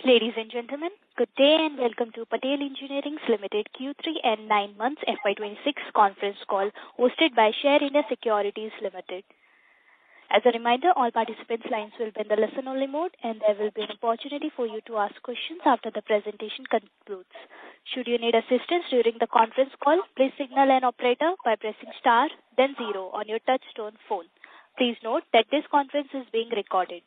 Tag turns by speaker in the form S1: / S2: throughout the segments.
S1: Ladies and gentlemen, good day and welcome to Patel Engineering Limited Q3 and 9 months FY26 conference call hosted by Share India Securities Limited. As a reminder, all participants' lines will be in the listen-only mode and there will be an opportunity for you to ask questions after the presentation concludes. Should you need assistance during the conference call, please signal an operator by pressing star, then 0 on your touch-tone phone. Please note that this conference is being recorded.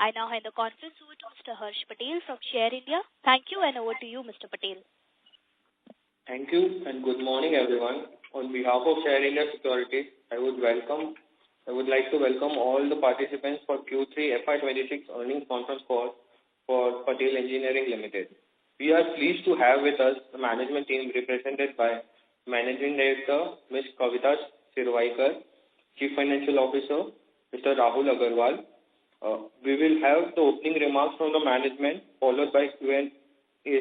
S1: I now hand the conference over to Mr. Harsh Patel from Share India. Thank you and over to you, Mr. Patel.
S2: Thank you and good morning, everyone. On behalf of Share India Securities, I would like to welcome all the participants for Q3 FY26 earnings conference call for Patel Engineering Limited. We are pleased to have with us the management team represented by Managing Director Ms. Kavita Sirvaikar, Chief Financial Officer Mr. Rahul Agarwal. We will have the opening remarks from the management followed by Q&A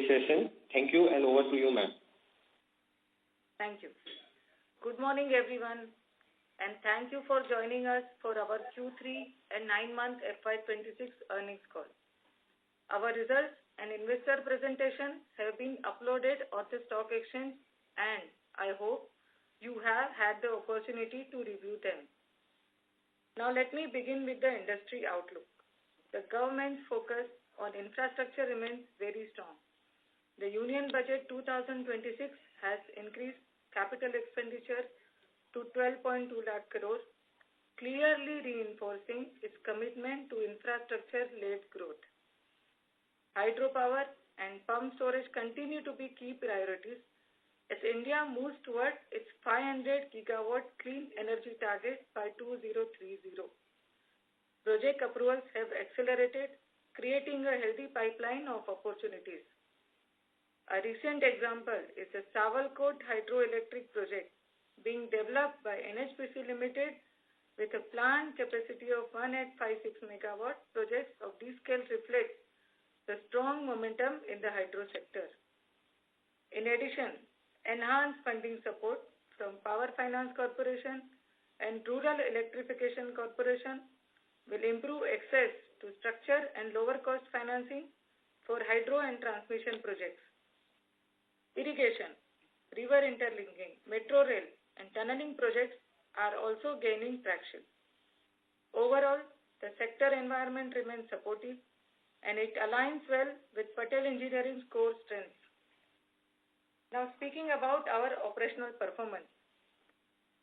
S2: session. Thank you and over to you, ma'am.
S3: Thank you. Good morning, everyone, and thank you for joining us for our Q3 and 9-month FY26 earnings call. Our results and investor presentation have been uploaded on the stock exchange and I hope you have had the opportunity to review them. Now let me begin with the industry outlook. The government's focus on infrastructure remains very strong. The Union Budget 2026 has increased capital expenditure to 12.2 lakh crores, clearly reinforcing its commitment to infrastructure-led growth. Hydropower and pump storage continue to be key priorities as India moves towards its 500 gigawatt clean energy target by 2030. Project approvals have accelerated, creating a healthy pipeline of opportunities. A recent example is the Sawalkot hydroelectric project being developed by NHPC Limited with a planned capacity of 1856 megawatt. Projects of this scale reflect the strong momentum in the hydro sector. In addition, enhanced funding support from Power Finance Corporation and Rural Electrification Corporation will improve access to structure and lower cost financing for hydro and transmission projects. Irrigation, river interlinking, metro rail and tunneling projects are also gaining traction. Overall, the sector environment remains supportive and it aligns well with Patel Engineering's core strengths. Now speaking about our operational performance.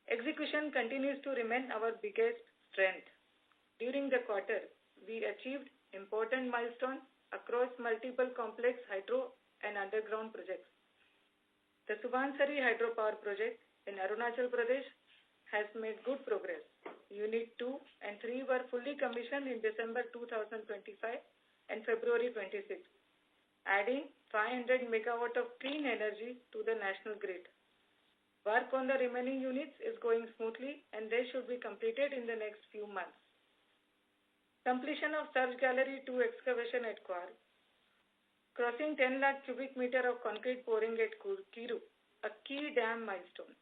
S3: Execution continues to remain our biggest strength. During the quarter, we achieved important milestones across multiple complex hydro and underground projects. The Subansiri hydropower project in Arunachal Pradesh has made good progress. Unit 2 and 3 were fully commissioned in December 2025 and February 26, adding 500 megawatt of clean energy to the national grid. Work on the remaining units is going smoothly and they should be completed in the next few months. Completion of Surge Gallery 2 excavation at Kwar. Crossing 10 lakh cubic meter of concrete pouring at Kiru, a key dam milestone.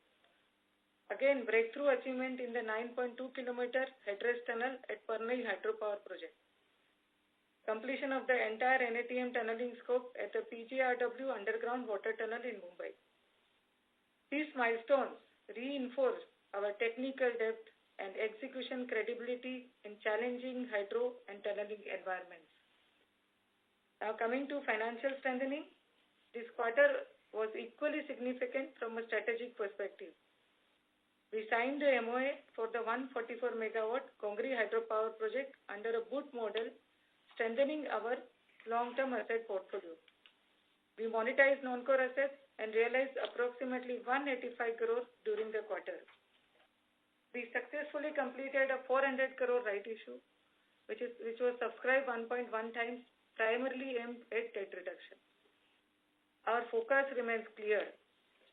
S3: Again, breakthrough achievement in the 9.2 kilometer headrest tunnel at Parnai hydropower project. Completion of the entire NATM tunneling scope at the PGRW underground water tunnel in Mumbai. These milestones reinforce our technical depth and execution credibility in challenging hydro and tunneling environments. Now coming to financial strengthening, this quarter was equally significant from a strategic perspective. We signed the MOA for the 144 megawatt Kongri hydropower project under a BOOT model, strengthening our long-term asset portfolio. We monetized non-core assets and realized approximately 185 crores during the quarter. We successfully completed a 400 crore right issue, which was subscribed 1.1 times, primarily aimed at debt reduction. Our focus remains clear: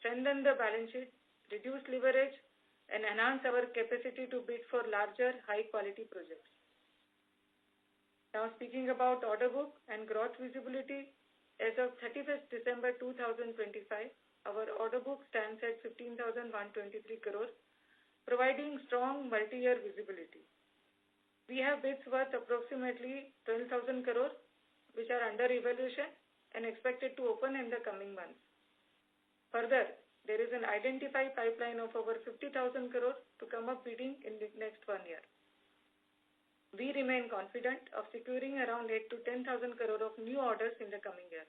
S3: strengthen the balance sheet, reduce leverage, and enhance our capacity to bid for larger, high-quality projects. Now speaking about order book and growth visibility, as of 31st December 2025, our order book stands at 15,123 crores, providing strong multi-year visibility. We have bids worth approximately 12,000 crores, which are under evaluation and expected to open in the coming months. Further, there is an identified pipeline of over 50,000 crores to come up bidding in the next 1 year. We remain confident of securing around 8 to 10,000 crore of new orders in the coming year,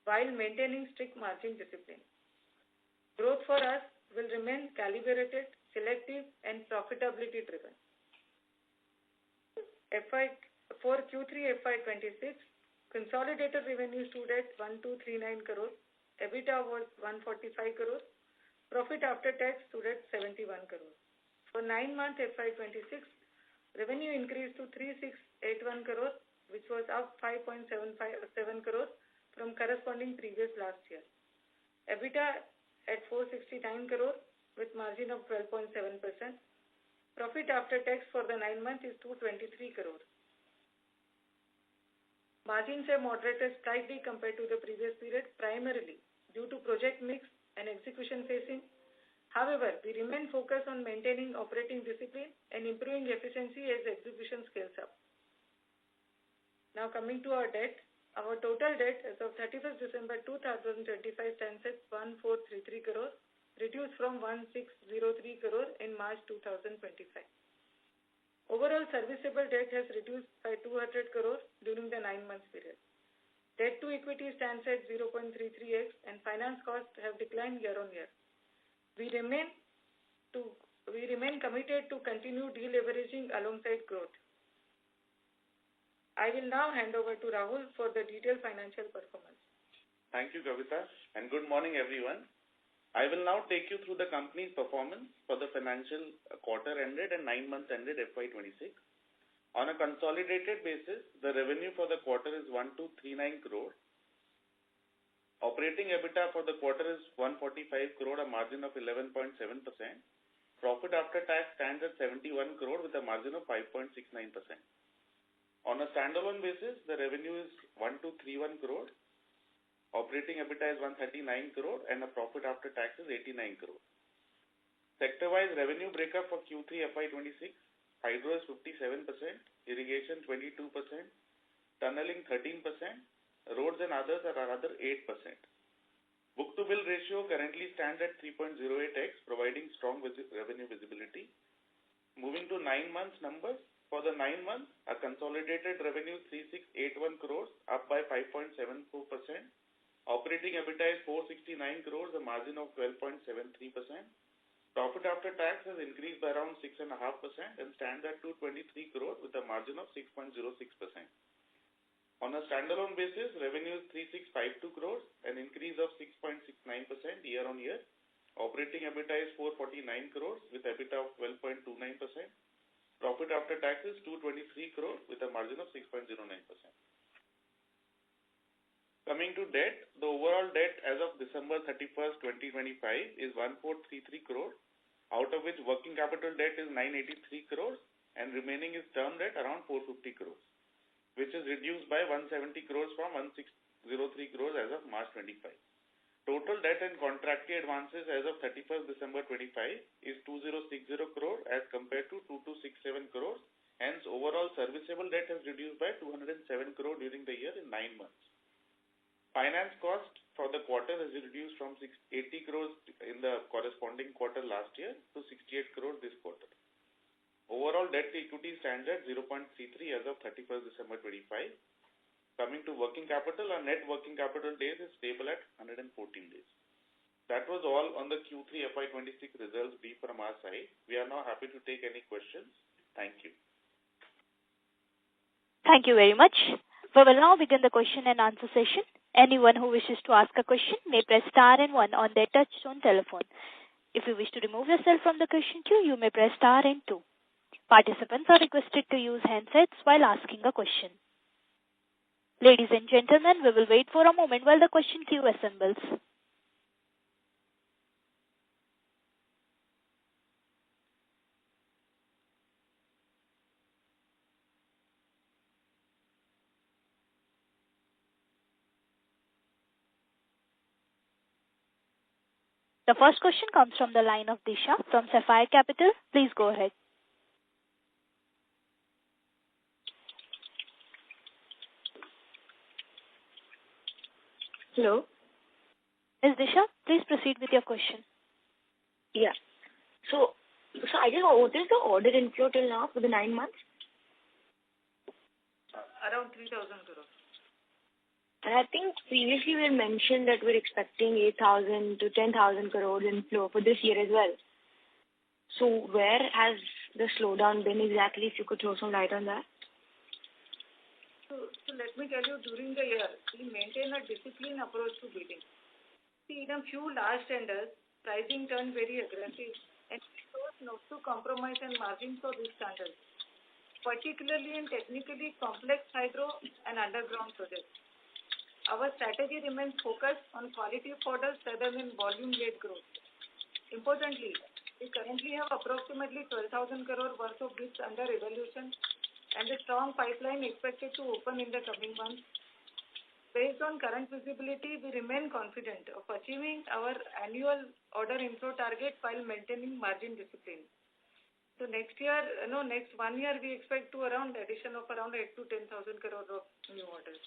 S3: while maintaining strict margin discipline. Growth for us will remain calibrated, selective, and profitability driven. For Q3 FY26, consolidated revenue stood at 1239 crores, EBITDA was 145 crores, profit after tax stood at 71 crores. For 9 months FY26, revenue increased to 3681 crores, which was up 5.757 crores from corresponding previous last year. EBITDA at 469 crores with margin of 12.7%. Profit after tax for the 9 months is 223 crores. Margins have moderated slightly compared to the previous period, primarily due to project mix and execution phasing. However, we remain focused on maintaining operating discipline and improving efficiency as execution scales up. Now coming to our debt, our total debt as of 31st December 2025 stands at 1433 crores, reduced from 1603 crores in March 2025. Overall serviceable debt has reduced by 200 crores during the 9 months period. Debt to equity stands at 0.33x and finance costs have declined year on year. We remain committed to continue deleveraging alongside growth. I will now hand over to Rahul for the detailed financial performance.
S4: Thank you, Kavita, and good morning, everyone. I will now take you through the company's performance for the financial quarter ended and 9 months ended FY26. On a consolidated basis, the revenue for the quarter is 1239 crore. Operating EBITDA for the quarter is 145 crore, a margin of 11.7%. Profit after tax stands at 71 crore with a margin of 5.69%. On a standalone basis, the revenue is 1231 crore. Operating EBITDA is 139 crore and a profit after tax is 89 crore. Sector-wise revenue breakup for Q3 FY26, hydro is 57%, irrigation 22%, tunneling 13%, roads and others are another 8%. Book-to-bill ratio currently stands at 3.08x, providing strong revenue visibility. Moving to 9 months numbers, for the 9 months, a consolidated revenue 3681 crores, up by 5.74%. Operating EBITDA is 469 crores, a margin of 12.73%. Profit after tax has increased by around 6.5% and stands at 223 crores with a margin of 6.06%. On a standalone basis, revenue is 3652 crores, an increase of 6.69% year on year. Operating EBITDA is 449 crores with EBITDA of 12.29%. Profit after tax is 223 crores with a margin of 6.09%. Coming to debt, the overall debt as of December 31st, 2025 is 1433 crores, out of which working capital debt is 983 crores and remaining is term debt around 450 crores, which is reduced by 170 crores from 1603 crores as of March 25. Total debt and contracted advances as of 31st December 25 is 2060 crore as compared to 2267 crores. Hence, overall serviceable debt has reduced by 207 crore during the year in 9 months. Finance cost for the quarter has reduced from 80 crores in the corresponding quarter last year to 68 crores this quarter. Overall debt to equity stands at 0.33 as of 31st December 25. Coming to working capital, our net working capital days is stable at 114 days. That was all on the Q3 FY26 results brief from our side. We are now happy to take any questions. Thank you.
S1: Thank you very much. We will now begin the question and answer session. Anyone who wishes to ask a question may press star and 1 on their touch-tone telephone. If you wish to remove yourself from the question queue, you may press star and 2. Participants are requested to use handsets while asking a question. Ladies and gentlemen, we will wait for a moment while the question queue assembles. The first question comes from the line of Disha from Sapphire Capital. Please go ahead.
S5: Hello.
S1: Ms. Disha, please proceed with your question.
S5: Yeah. So I just know, what is the order inflow till now for the 9 months?
S3: Around 3,000 crores.
S5: And I think previously we had mentioned that we're expecting 8,000 to 10,000 crores inflow for this year as well. So where has the slowdown been exactly, if you could throw some light on that?
S3: So let me tell you, during the year, we maintain a disciplined approach to bidding. See, in a few large tenders, pricing turned very aggressive and we chose not to compromise on margins for these standards, particularly in technically complex hydro and underground projects. Our strategy remains focused on quality of orders rather than volume-led growth. Importantly, we currently have approximately 12,000 crore worth of bids under evaluation and a strong pipeline expected to open in the coming months. Based on current visibility, we remain confident of achieving our annual order inflow target while maintaining margin discipline. So next 1 year, we expect to addition of around 8 to 10,000 crore of new orders.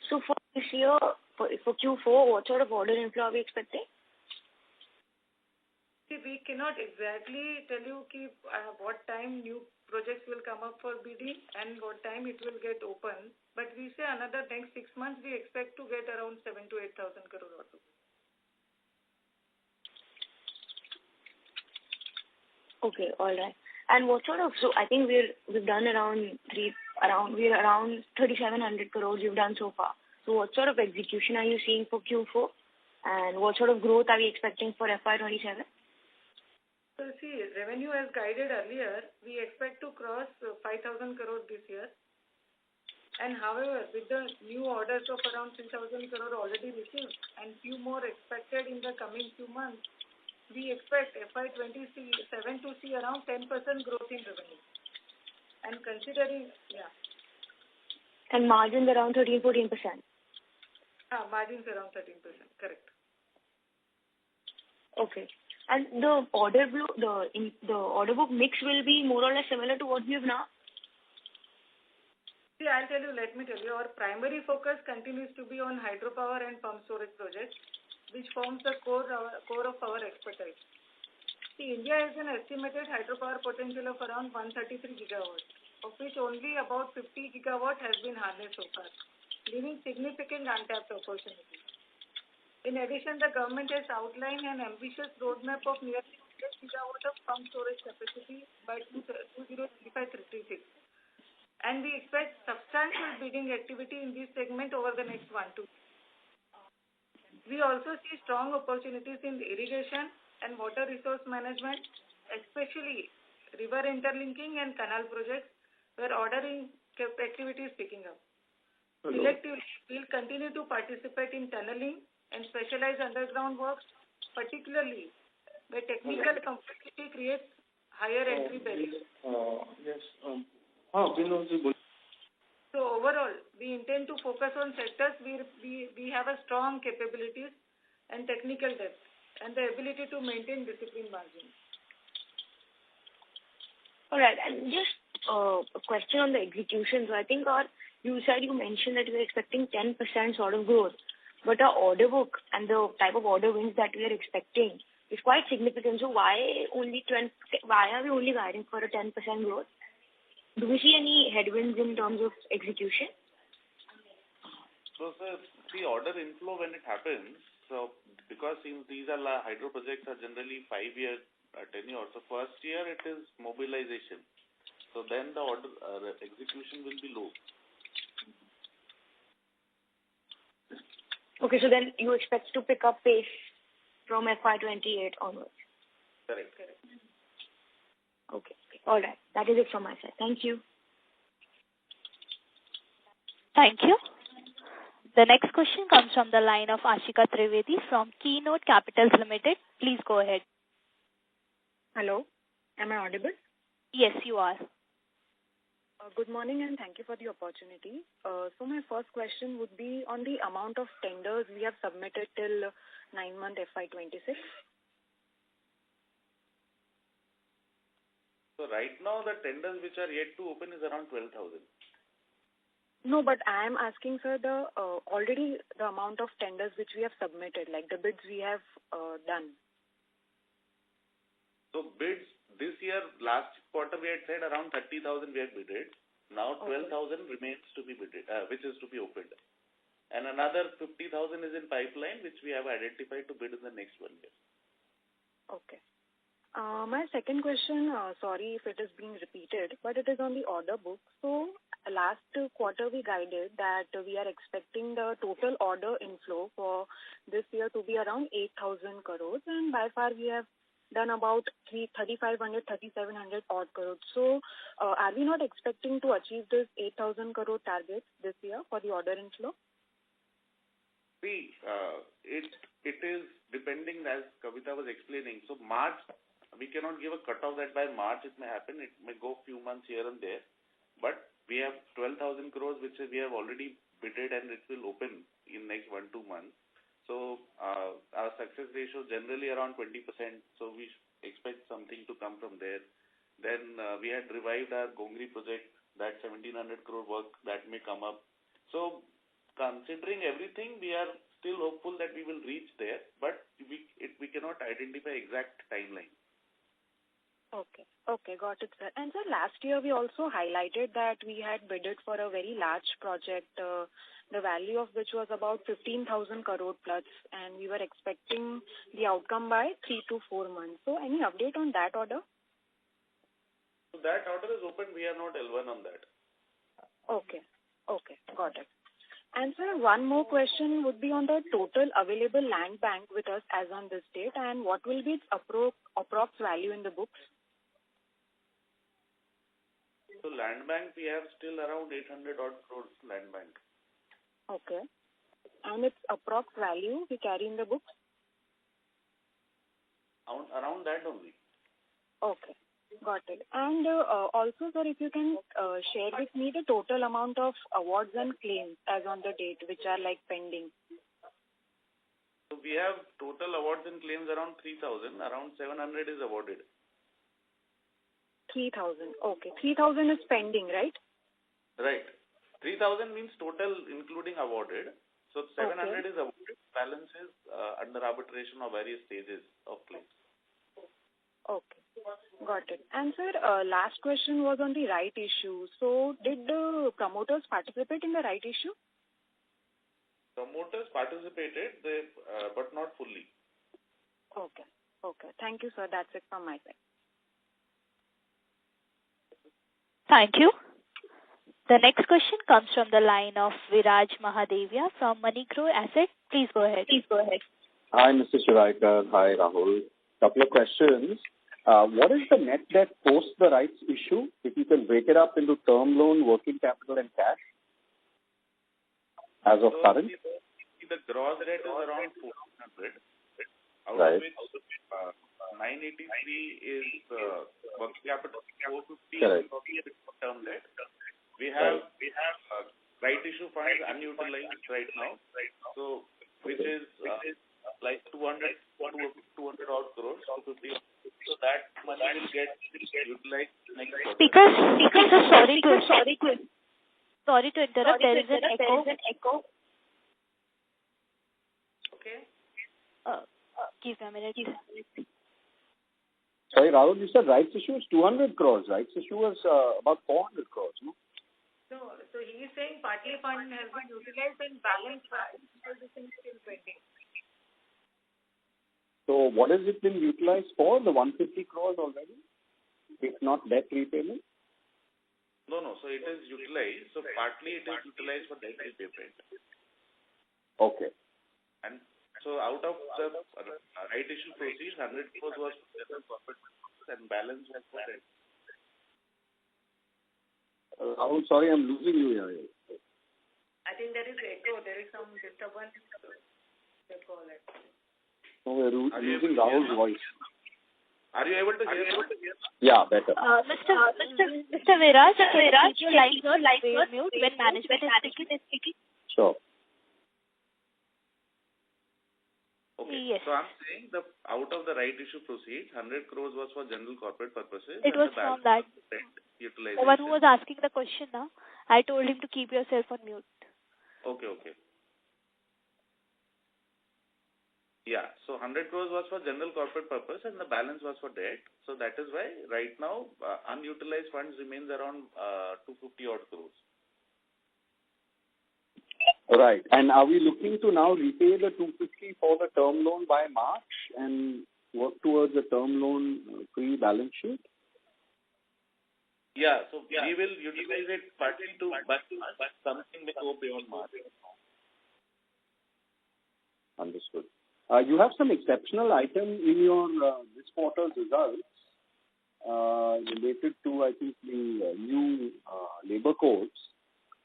S5: So for this year, for Q4, what sort of order inflow are we expecting?
S3: See, we cannot exactly tell you what time new projects will come up for bidding and what time it will get open. But we say another next 6 months, we expect to get around 7 to 8,000 crore orders.
S5: Okay, all right. And what sort of, so I think we've done around 3,700 crores you've done so far. So what sort of execution are you seeing for Q4? And what sort of growth are we expecting for FY27?
S3: So see, revenue as guided earlier, we expect to cross 5,000 crore this year. And however, with the new orders of around 3,000 crore already received and few more expected in the coming few months, we expect FY27 to see around 10% growth in revenue. And considering,
S5: And margins around 13-14%.
S3: Margins around 13%, correct.
S5: Okay. And the order book mix will be more or less similar to what we have now?
S3: See, let me tell you, our primary focus continues to be on hydropower and pump storage projects, which forms the core of our expertise. See, India has an estimated hydropower potential of around 133 gigawatts, of which only about 50 gigawatt has been harnessed so far, leaving significant untapped opportunities. In addition, the government has outlined an ambitious roadmap of nearly 100 gigawatt of pump storage capacity by 2035-36. And we expect substantial bidding activity in this segment over the next 1 to 2 years. We also see strong opportunities in irrigation and water resource management, especially river interlinking and canal projects, where ordering activity is picking up. Selectively, we'll continue to participate in tunneling and specialized underground works, particularly where technical complexity creates higher entry barriers. So overall, we intend to focus on sectors where we have a strong capabilities and technical depth and the ability to maintain disciplined margins.
S5: All right. And just a question on the execution. So I think you mentioned that we're expecting 10% sort of growth. But our order book and the type of order wins that we are expecting is quite significant. So why are we only guiding for a 10% growth? Do we see any headwinds in terms of execution?
S4: So, sir, the order inflow when it happens, so because these are hydro projects are generally 5-year tenure, so first year it is mobilization. So then the order execution will be low.
S5: Okay, so then you expect to pick up pace from FY28 onwards?
S4: Correct.
S5: Okay. All right. That is it from my side. Thank you.
S1: Thank you. The next question comes from the line of Ashika Trivedi from Keynote Capitals Limited. Please go ahead.
S6: Hello. Am I audible?
S1: Yes, you are.
S6: Good morning and thank you for the opportunity. So my first question would be on the amount of tenders we have submitted till 9-month FY26.
S4: So right now the tenders which are yet to open is around 12,000.
S6: No, but I am asking, sir, the already the amount of tenders which we have submitted, like the bids we have done.
S4: So bids this year, last quarter we had said around 30,000 we had bidded. Now 12,000 remains to be bidded, which is to be opened. And another 50,000 is in pipeline, which we have identified to bid in the next 1 year.
S6: Okay. My second question, sorry if it is being repeated, but it is on the order book. So last quarter we guided that we are expecting the total order inflow for this year to be around 8,000 crores, and by far we have done about 3,500, 3,700 odd crores. So are we not expecting to achieve this 8,000 crore target this year for the order inflow?
S4: See, it is depending, as Kavita was explaining. So March, we cannot give a cutoff that by March it may happen. It may go few months here and there. But we have 12,000 crores, which we have already bidded, and it will open in next 1-2 months. So our success ratio is generally around 20%. So we expect something to come from there. Then we had revived our Gongri project, that 1,700 crore work that may come up. So considering everything, we are still hopeful that we will reach there, but we cannot identify exact timeline.
S6: Okay, got it, sir. And sir, last year we also highlighted that we had bidded for a very large project, the value of which was about 15,000 crore plus, and we were expecting the outcome by 3 to 4 months. So any update on that order?
S4: So that order is open. We are not L1 on that.
S6: Okay, got it. And sir, one more question would be on the total available land bank with us as on this date, and what will be its approx value in the books?
S4: So land bank, we have still around 800 odd crores land bank.
S6: Okay. And its approx value we carry in the books?
S4: Around that only.
S6: Okay. Got it. And also, sir, if you can share with me the total amount of awards and claims as on the date, which are like pending.
S4: So we have total awards and claims around 3,000. Around 700 is awarded.
S6: 3,000. Okay. 3,000 is pending, right?
S4: Right. 3,000 means total including awarded. So 700 is awarded. Balance is under arbitration or various stages of claims.
S6: Okay. Got it. And sir, last question was on the right issue. So did the promoters participate in the right issue?
S4: Promoters participated, but not fully.
S6: Okay. Thank you, sir. That's it from my side.
S1: Thank you. The next question comes from the line of Viraj Mahadevia from Moneygrow Asset. Please go ahead.
S7: Hi, Mr. Shravya. Hi, Rahul. Couple of questions. What is the net debt post the rights issue? If you can break it up into term loan, working capital, and cash as of current.
S4: The gross debt is around 400. Out
S7: Right.
S4: of which 983 is working capital, 450
S7: Correct.
S4: is term debt. We have right issue funds unutilized right now, so which is like 200 odd crores, 250. So that money will get utilized next quarter.
S1: Speaker, sorry to interrupt. There is an echo.
S3: Okay.
S1: Give me a minute.
S7: Sorry, Rahul, you said rights issue is 200 crores. Rights issue was about 400 crores, no?
S3: No, so he is saying partly fund has been utilized and balance is still pending.
S7: So what has it been utilized for? The 150 crores already? If not debt repayment?
S4: No. So it is utilized. So partly it is utilized for debt repayment.
S7: Okay.
S4: And so out of the right issue proceeds, 100 crores was for general corporate and balance was for debt.
S7: Rahul, sorry, I'm losing you here.
S3: I think there is echo. There is some disturbance. They call it.
S7: So we're losing Rahul's voice.
S4: Are you able to hear me?
S7: Yeah, better.
S1: Mr. Viraj, keep your line mute when management is speaking.
S7: Sure.
S4: Okay.
S1: Yes.
S4: So I'm saying out of the right issue proceeds, 100 crores was for general corporate purposes.
S1: It was from that.
S4: Utilization.
S1: The one who was asking the question now. I told him to keep yourself on mute.
S4: Okay. Yeah, so 100 crores was for general corporate purpose and the balance was for debt. So that is why right now unutilized funds remains around 250 odd crores.
S7: Right. And are we looking to now repay the 250 for the term loan by March and work towards a term loan free balance sheet?
S4: Yeah, so we will utilize it partly to but something may go beyond March.
S7: Understood. You have some exceptional item in your this quarter's results related to, I think, the new labor codes.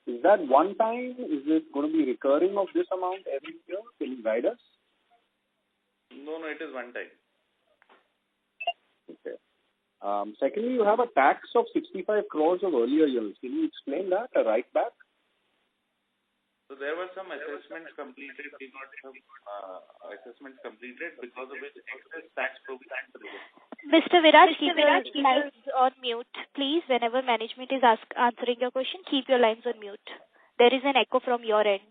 S7: Is that one time? Is it going to be recurring of this amount every year? Can you guide us?
S4: No, it is one time.
S7: Okay. Secondly, you have a tax of 65 crores of earlier years. Can you explain that? A write back?
S4: So there were some assessments completed. We got some assessments completed because of which excess tax provision.
S1: Mr. Viraj, keep your lines on mute. Please, whenever management is answering your question, keep your lines on mute. There is an echo from your end.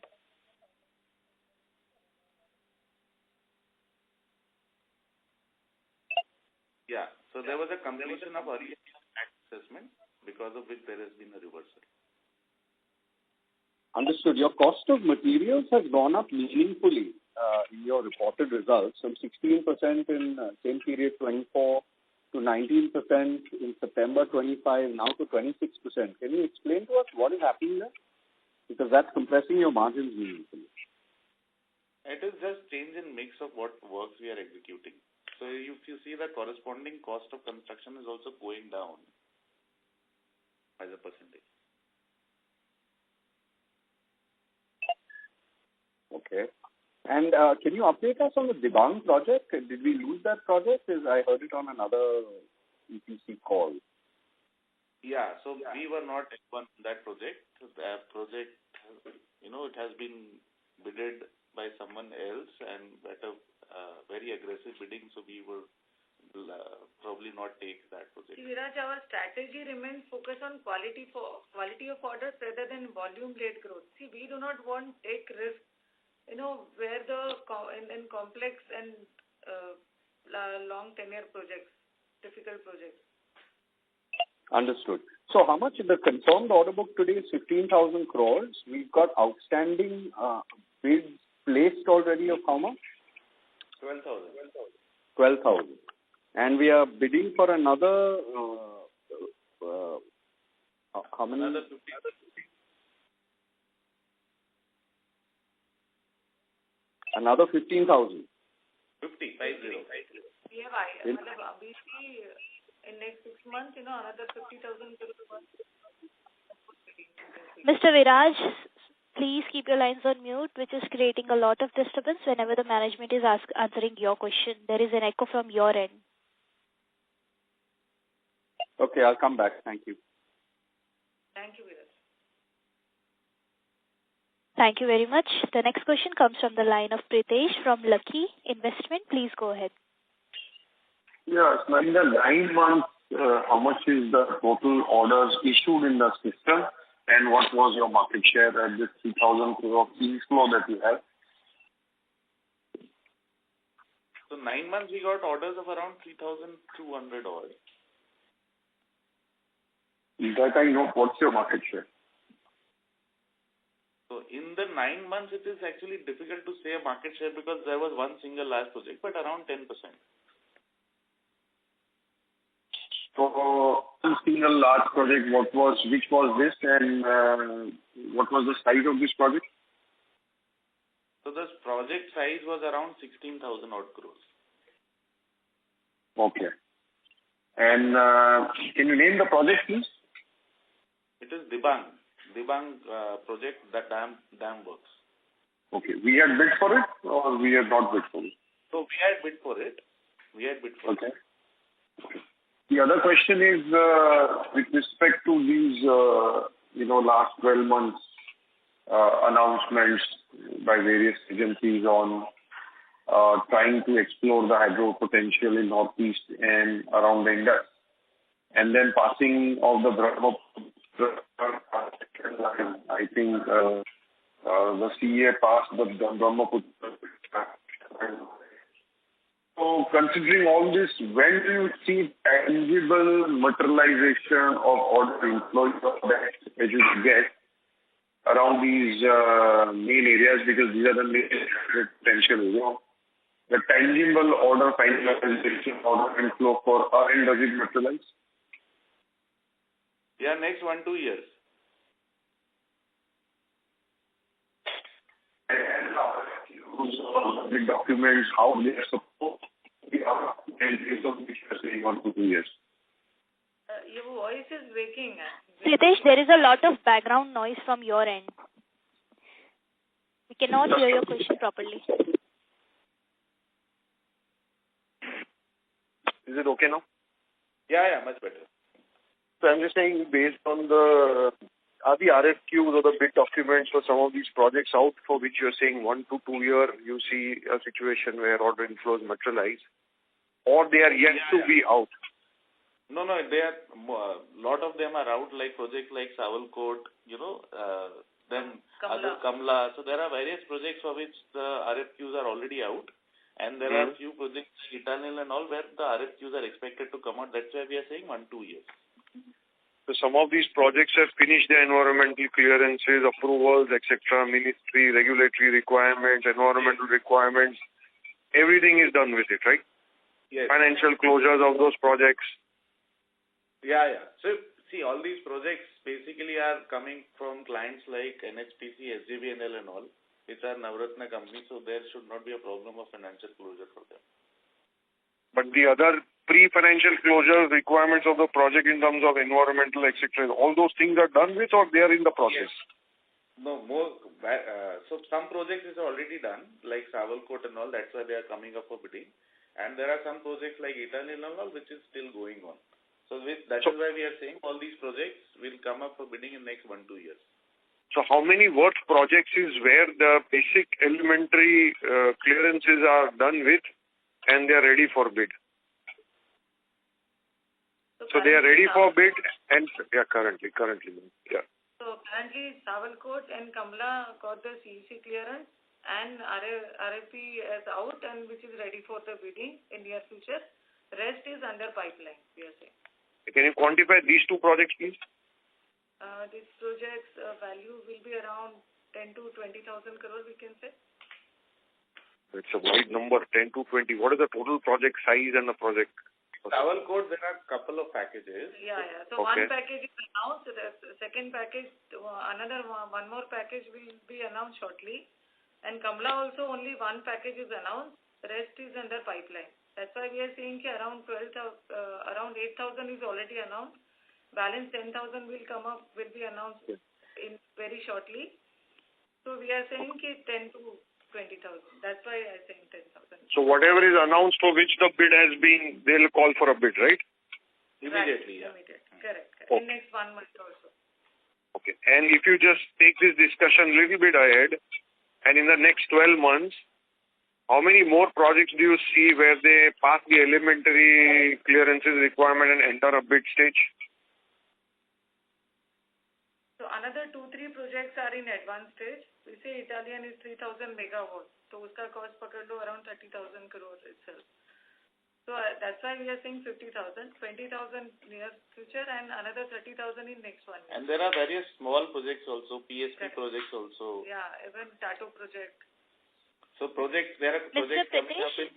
S4: Yeah, so there was a completion of earlier tax assessment because of which there has been a reversal.
S7: Understood. Your cost of materials has gone up meaningfully in your reported results from 16% in same period 24 to 19% in September 25, now to 26%. Can you explain to us what is happening there? Because that's compressing your margins meaningfully.
S4: It is just change in mix of what works we are executing. So if you see the corresponding cost of construction is also going down as a percentage.
S7: Okay. And can you update us on the Dibang project? Did we lose that project? I heard it on another EPC call.
S4: Yeah, so we were not on that project. That project, it has been bidded by someone else and at a very aggressive bidding, so we will probably not take that project.
S3: Viraj, our strategy remains focused on quality of orders rather than volume-led growth. See, we do not want to take risk, where in complex and long tenure projects, difficult projects.
S7: Understood. So how much the confirmed order book today is 15,000 crores. We've got outstanding bids placed already of how much?
S4: 12,000.
S7: 12,000. And we are bidding for another, how many?
S4: Another 50.
S7: Another 15,000.
S4: 50.
S3: We have BC in next 6 months, another 50,000 crores.
S1: Mr. Viraj, please keep your lines on mute, which is creating a lot of disturbance whenever the management is answering your question. There is an echo from your end.
S7: Okay, I'll come back. Thank you.
S3: Thank you, Viraj.
S1: Thank you very much. The next question comes from the line of Pritesh from Lucky Investment. Please go ahead.
S8: Yes, in the 9 months, how much is the total orders issued in the system, and what was your market share at this 3,000 crore of inflow that you have?
S4: So 9 months we got orders of around 3,200 odd.
S8: That I know. What's your market share?
S4: So in the 9 months, it is actually difficult to say a market share because there was one single large project, but around 10%.
S8: So one single large project, which was this, and what was the size of this project?
S4: So this project size was around 16,000 odd crores.
S8: Okay. And can you name the project, please?
S4: It is Dibang project, that dam works.
S8: Okay. We had bid for it, or we had not bid for it?
S4: So we had bid for it.
S8: Okay. The other question is with respect to these, last 12 months announcements by various agencies on trying to explore the hydro potential in Northeast and around the Indus, and then passing of the Brahmaputra time. I think the CA passed the Brahmaputra. So considering all this, when do you see tangible materialization of order inflow that you get around these main areas, because these are the main potential, the tangible order finalization, order inflow for our end, does it materialize?
S4: Yeah, next 1-2 years.
S8: The documents, how they are supposed to be out, and based on which you are saying 1 to 2 years.
S3: Your voice is breaking.
S1: Pritesh, there is a lot of background noise from your end. We cannot hear your question properly.
S8: Is it okay now?
S4: Yeah, much better.
S8: So I'm just saying, based on are the RFQs or the bid documents for some of these projects out for which you're saying 1 to 2 year, you see a situation where order inflows materialize, or they are yet to be out?
S4: No, they are, a lot of them are out, like projects like Sawalkot, then other Kamla. So there are various projects for which the RFQs are already out. And there are few projects, Itanil and all, where the RFQs are expected to come out. That's why we are saying 1-2 years.
S8: So some of these projects have finished their environmental clearances, approvals, etc., ministry, regulatory requirements, environmental requirements. Everything is done with it, right?
S4: Yes.
S8: Financial closures of those projects.
S4: Yeah. So, see, all these projects basically are coming from clients like NHPC, SJVNL and all, which are Navratna companies, so there should not be a problem of financial closure for them.
S8: But the other pre-financial closure requirements of the project in terms of environmental, etc., all those things are done with, or they are in the process?
S4: Yes. No, more. So some projects is already done, like Sawalkot and all, that's why they are coming up for bidding. And there are some projects like Itanil and all, which is still going on. So that is why we are saying all these projects will come up for bidding in next 1-2 years.
S8: So how many worth projects is where the basic elementary clearances are done with and they are ready for bid? So they are ready for bid and currently. Yeah.
S3: So currently Sawalkot and Kamla got the CEC clearance and RFP is out and which is ready for the bidding in near future. Rest is under pipeline, we are saying.
S8: Can you quantify these two projects, please?
S3: This project's value will be around 10 to 20,000 crore, we can say.
S8: It's a wide number, 10 to 20. What is the total project size and the project?
S4: Sawalkot, there are a couple of packages.
S3: Yeah. So one package is announced. The second package, one more package will be announced shortly. And Kamla also only one package is announced. The rest is under pipeline. That's why we are saying around 8,000 is already announced. Balance 10,000 will be announced in very shortly. So we are saying 10 to 20,000. That's why I saying 10,000.
S8: So whatever is announced for which the bid has been, they'll call for a bid, right?
S4: Immediately,
S3: right. Immediately. Correct.
S8: Okay.
S3: In next 1 month also.
S8: Okay. And if you just take this discussion a little bit ahead, and in the next 12 months, how many more projects do you see where they pass the elementary clearances requirement and enter a bid stage?
S3: So another 2-3 projects are in advanced stage. We say Italian is 3,000 megawatts. So uska cost pakad lo around 30,000 crore itself. So that's why we are saying 50,000, 20,000 near future and another 30,000 in next 1 year.
S4: And there are various small projects also, PSP projects also.
S3: Yeah, even Tato project.
S4: So there are projects coming up in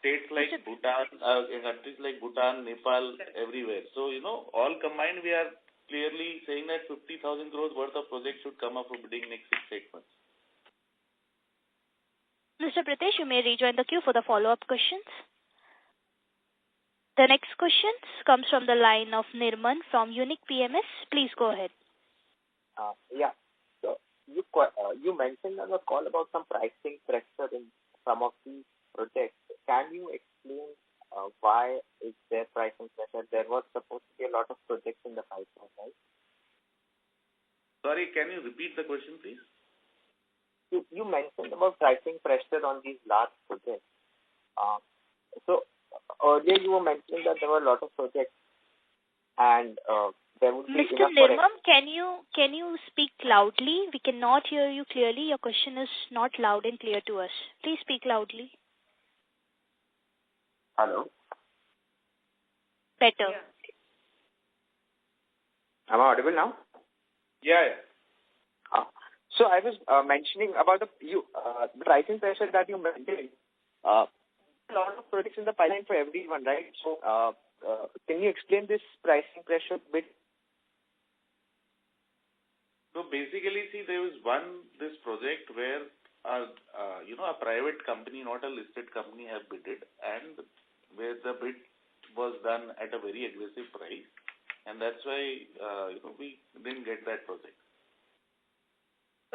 S4: states like Bhutan, in countries like Bhutan, Nepal, everywhere. So, all combined, we are clearly saying that 50,000 crores worth of projects should come up for bidding next 6-8 months.
S1: Mr. Pritesh, you may rejoin the queue for the follow-up questions. The next question comes from the line of Nirman from Unique PMS. Please go ahead.
S9: So you mentioned on the call about some pricing pressure in some of these projects. Can you explain why is there pricing pressure? There was supposed to be a lot of projects in the pipeline, right?
S4: Sorry, can you repeat the question, please?
S9: You mentioned about pricing pressure on these large projects. So earlier you were mentioning that there were a lot of projects and there would be
S1: Mr.
S9: enough
S1: Nirmam, can you speak loudly? We cannot hear you clearly. Your question is not loud and clear to us. Please speak loudly.
S9: Hello?
S1: Better.
S3: Yeah.
S9: Am I audible now?
S4: Yeah.
S9: So I was mentioning about the pricing pressure that you mentioned. A lot of projects in the pipeline for everyone, right? So can you explain this pricing pressure a bit?
S4: So basically, see, there was this project where a private company, not a listed company, have bidded, and where the bid was done at a very aggressive price, and that's why we didn't get that project.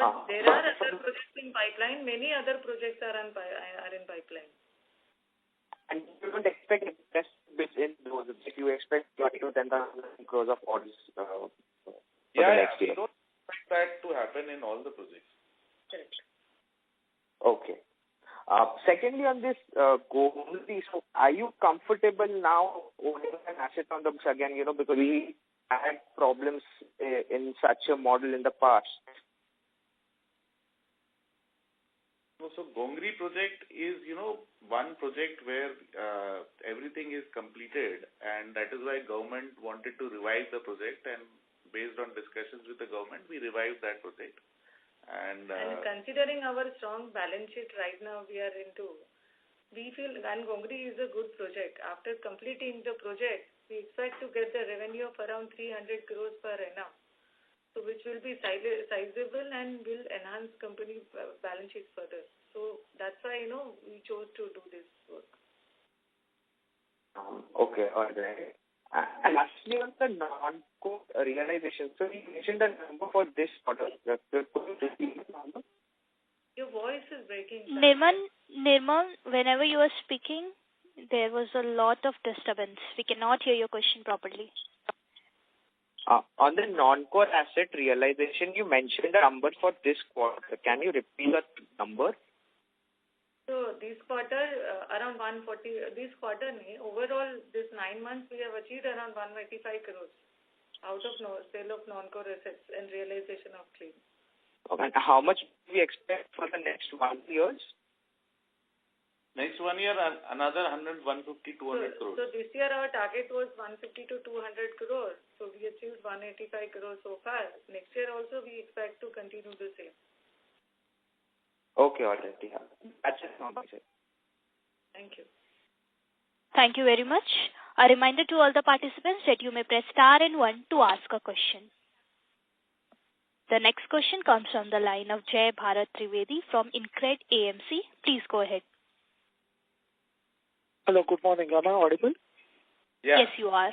S3: But there are other projects in pipeline. Many other projects are in pipeline.
S9: And you don't expect best bids in those. If you expect 20 to 10,000 crores of orders for the next year.
S4: We don't expect that to happen in all the projects.
S3: Correct.
S9: Okay. Secondly, on this Gomri, so are you comfortable now owning an asset on the books again? Because we had problems in such a model in the past.
S4: So Gomri project is, one project where everything is completed, and that is why government wanted to revive the project, and based on discussions with the government, we revived that project. And
S3: considering our strong balance sheet right now we feel and Gomri is a good project. After completing the project, we expect to get the revenue of around 300 crores per annum. So which will be sizable and will enhance company balance sheet further. So that's why, we chose to do this work.
S9: Okay, all right. And lastly, on the non-core realization, so you mentioned the number for this quarter.
S3: Your voice is breaking.
S1: Nirmam, whenever you are speaking, there was a lot of disturbance. We cannot hear your question properly.
S9: On the non-core asset realization, you mentioned the number for this quarter. Can you repeat that number?
S3: So this quarter, around 140, this quarter, overall, this 9 months, we have achieved around 185 crores out of sale of non-core assets and realization of claims.
S9: Okay. And how much do we expect for the next 1 year?
S4: next 1 year, another 100, 150, 200 crores.
S3: So this year our target was 150 to 200 crores. So we achieved 185 crores so far. Next year also we expect to continue the same.
S9: Okay, all right. Yeah. That's it from my side.
S3: Thank you.
S1: Thank you very much. A reminder to all the participants that you may press star and 1 to ask a question. The next question comes from the line of Jai Bharat Trivedi from InCred AMC. Please go ahead.
S10: Hello, good morning. Am I audible?
S4: Yeah.
S1: Yes, you are.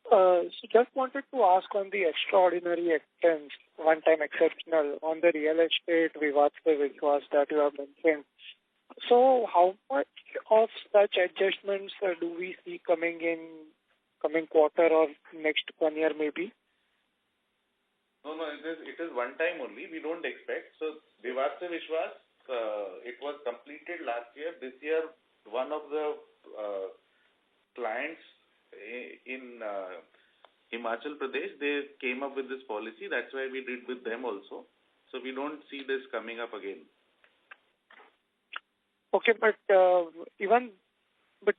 S10: So just wanted to ask on the extraordinary expense, one-time exceptional on the real estate which was that you have mentioned. So how much of such adjustments do we see coming quarter or next 1 year maybe?
S4: No, it is one time only. We don't expect. So Vivatsa Vishwas, it was completed last year. This year, one of the clients in Himachal Pradesh, they came up with this policy. That's why we did with them also. So we don't see this coming up again.
S10: Okay, but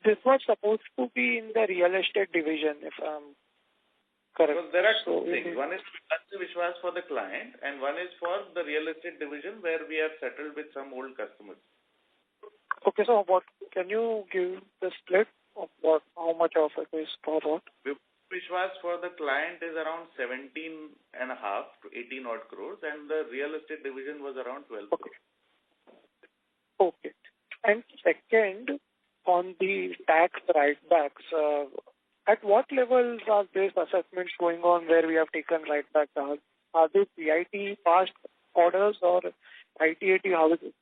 S10: this was supposed to be in the real estate division, if I'm correct.
S4: Because there are two things. One is Vivatsa Vishwas for the client, and one is for the real estate division where we have settled with some old customers.
S10: Okay, so what can you give the split of how much of it is for what?
S4: Vishwas for the client is around 17.5 to 18 odd crores, and the real estate division was around 12 crores.
S10: Okay. And second, on the tax write-backs, at what levels are these assessments going on where we have taken write-backs? Are they CIT past orders or ITAT? How is it?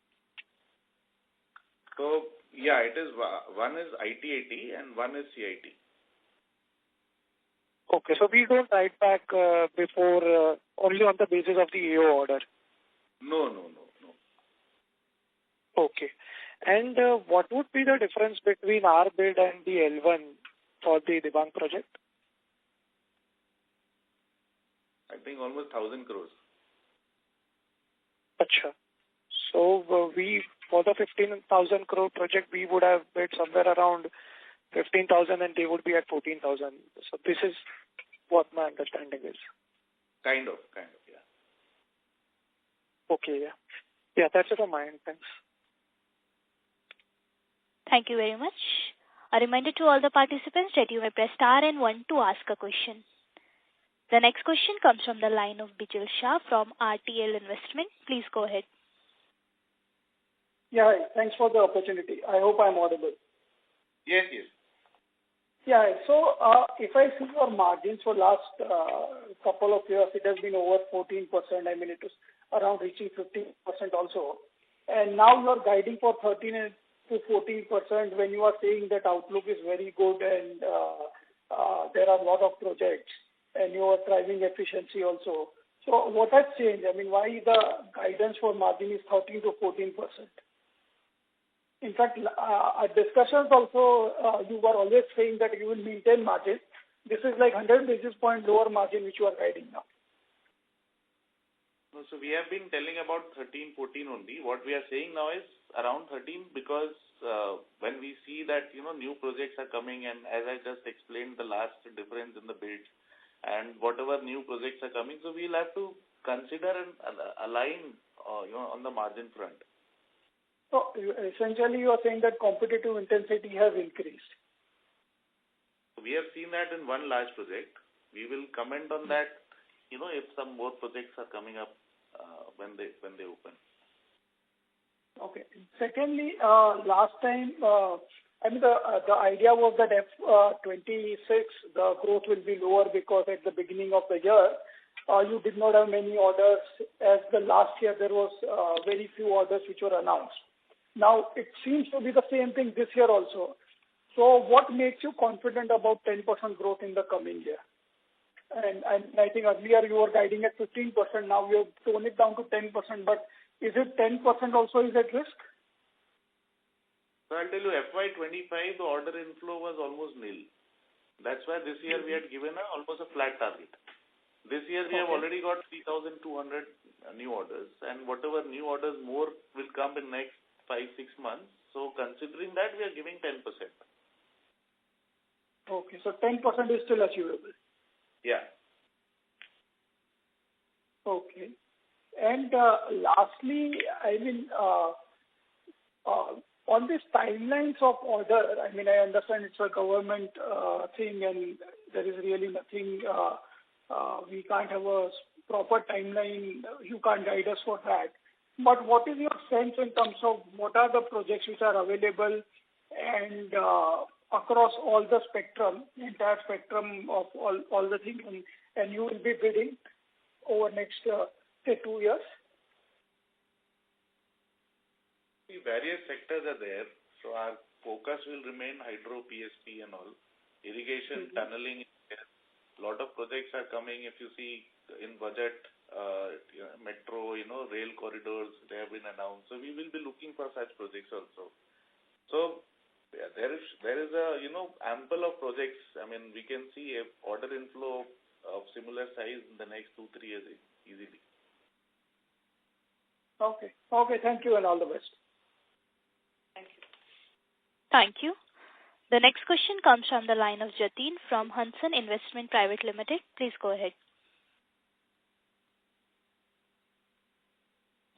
S4: So, yeah, it is one is ITAT and one is CIT.
S10: Okay, so we don't write back before only on the basis of the AO order?
S4: No.
S10: Okay. And what would be the difference between our bid and the L1 for the Dibang project?
S4: think almost 1,000 crores.
S10: Acha. So for the 15,000 crore project, we would have bid somewhere around 15,000 and they would be at 14,000. So this is what my understanding is.
S4: Kind of, yeah.
S10: Okay, yeah. Yeah, that's it on my end. Thanks.
S1: Thank you very much. A reminder to all the participants that you may press star and 1 to ask a question. The next question comes from the line of Bijal Shah from RTL Investment. Please go ahead.
S11: Yeah, thanks for the opportunity. I hope I'm audible.
S4: Yes.
S11: Yeah, so if I see your margins for last couple of years, it has been over 14%. I mean, it was around reaching 15% also. And now you're guiding for 13 to 14% when you are saying that outlook is very good and there are a lot of projects and you are driving efficiency also. So what has changed? I mean, why the guidance for margin is 13 to 14%? In fact, at discussions also, you were always saying that you will maintain margin. This is like 100 basis point lower margin which you are guiding now.
S4: No, so we have been telling about 13, 14 only. What we are saying now is around 13 because when we see that, new projects are coming and as I just explained the last difference in the bids and whatever new projects are coming, so we'll have to consider and align, on the margin front.
S11: So essentially you are saying that competitive intensity has increased.
S4: We have seen that in one large project. We will comment on that, if some more projects are coming up when they open.
S11: Okay. Secondly, last time, the idea was that FY2026 the growth will be lower because at the beginning of the year you did not have many orders. As the last year there was very few orders which were announced. Now it seems to be the same thing this year also. So what makes you confident about 10% growth in the coming year? And I think earlier you were guiding at 15%. Now you have toned it down to 10%. But is it 10% also is at risk?
S4: So I'll tell you, FY25 the order inflow was almost nil. That's why this year we had given almost a flat target. This year we have already got 3,200 new orders, and whatever new orders more will come in next 5-6 months. So considering that, we are giving 10%.
S11: Okay, so 10% is still achievable.
S4: Yeah.
S11: Okay. And lastly, I mean, on these timelines of order, I mean, I understand it's a government thing and there is really nothing, we can't have a proper timeline, you can't guide us for that. But what is your sense in terms of what are the projects which are available and across all the spectrum, entire spectrum of all the things, and you will be bidding over next, say, 2 years?
S4: Various sectors are there, so our focus will remain hydro, PSP and all. Irrigation, tunneling, a lot of projects are coming. If you see in budget, metro, rail corridors, they have been announced. So we will be looking for such projects also. So yeah, there is a, ample of projects. I mean, we can see a order inflow of similar size in the next 2-3 years easily.
S11: Okay, thank you and all the best.
S1: Thank you. The next question comes from the line of Jatin from Hanson Investment Private Limited. Please go ahead.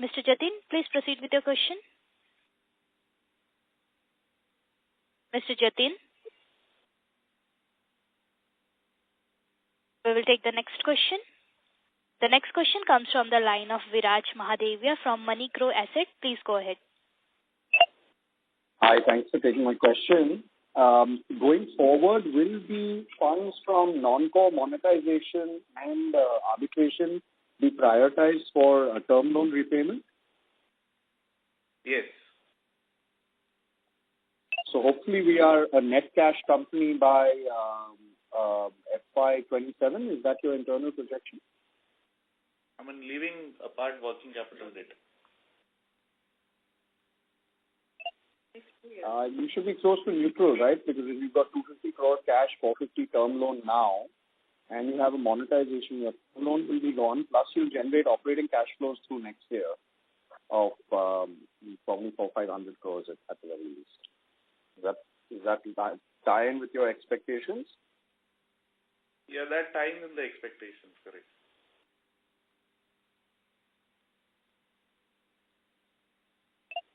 S1: Mr. Jatin, please proceed with your question. Mr. Jatin? We will take the next question. The next question comes from the line of Viraj Mahadevia from MoneyGrow Asset. Please go ahead.
S7: Hi, thanks for taking my question. Going forward, will the funds from non-core monetization and arbitration be prioritized for a term loan repayment?
S4: Yes.
S7: So hopefully we are a net cash company by FY27. Is that your internal projection?
S4: I mean, leaving apart working capital debt.
S7: You should be close to neutral, right? Because if you've got 250 crore cash, 450 term loan now, and you have a monetization, your loan will be gone, plus you'll generate operating cash flows through next year of probably 400-500 crores at the very least. Is that tie in with your expectations?
S4: Yeah, that tying in the expectations, correct.